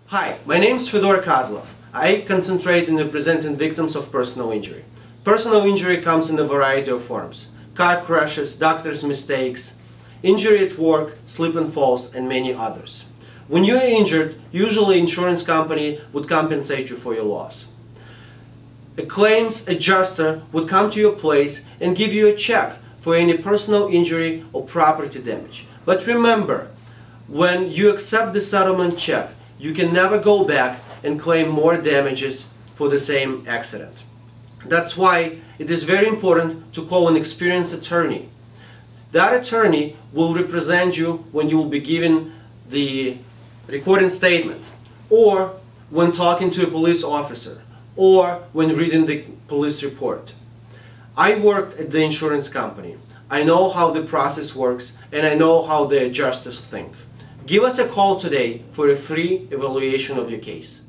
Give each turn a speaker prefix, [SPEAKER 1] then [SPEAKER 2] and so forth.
[SPEAKER 1] Hi, my name is Fedor Kozlov. I concentrate in representing victims of personal injury. Personal injury comes in a variety of forms: car crashes, doctor's mistakes, injury at work, slip and falls, and many others. When you are injured, usually insurance company would compensate you for your loss. A claims adjuster would come to your place and give you a check for any personal injury or property damage. But remember, when you accept the settlement check, you can never go back and claim more damages for the same accident. That's why it is very important to call an experienced attorney. That attorney will represent you when you will be given the recording statement, or when talking to a police officer, or when reading the police report. I worked at the insurance company. I know how the process works, and I know how the adjusters think. Give us a call today for a free evaluation of your case.